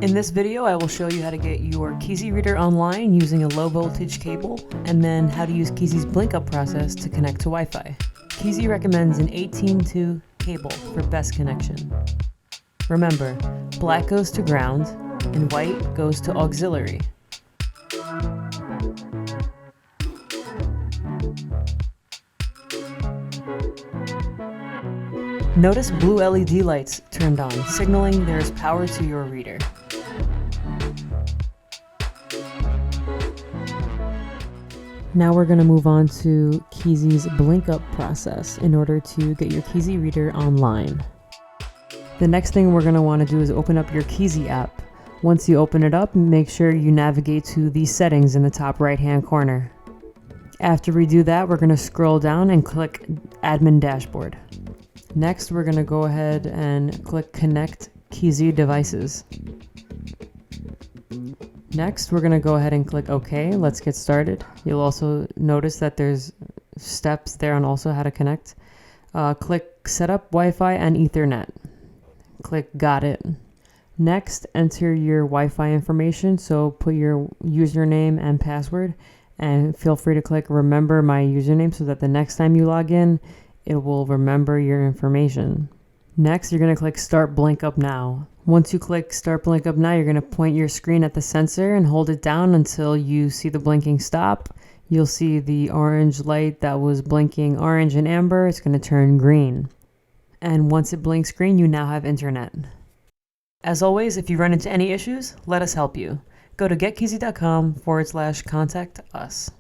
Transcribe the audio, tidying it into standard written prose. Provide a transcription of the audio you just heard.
In this video, I will show you how to get your Keezy reader online using a low voltage cable, and then how to use Keezy's blink up process to connect to Wi-Fi. Keezy recommends an 18-2 cable for best connection. Remember, black goes to ground and white goes to auxiliary. Notice blue LED lights turned on, signaling there is power to your reader. Now we're going to move on to Keezy's blink up process in order to get your Keezy reader online. The next thing we're going to want to do is open up your Keezy app. Once you open it up, make sure you navigate to the settings in the top right hand corner. After we do that, we're going to scroll down and click Admin Dashboard. Next, we're going to go ahead and click Connect Keezy Devices. Next, we're going to go ahead and click OK. Let's get started. You'll also notice that there's steps there on also how to connect. Click Setup Wi-Fi and Ethernet. Click Got It. Next, enter your Wi-Fi information. So put your username and password, and feel free to click Remember My Username so that the next time you log in, it will remember your information. Next, you're going to click Start Blink Up Now. Once you click Start Blink Up Now, you're going to point your screen at the sensor and hold it down until you see the blinking stop. You'll see the orange light that was blinking orange and amber. It's going to turn green. And once it blinks green, you now have internet. As always, if you run into any issues, let us help you. Go to getkeezy.com/contact us.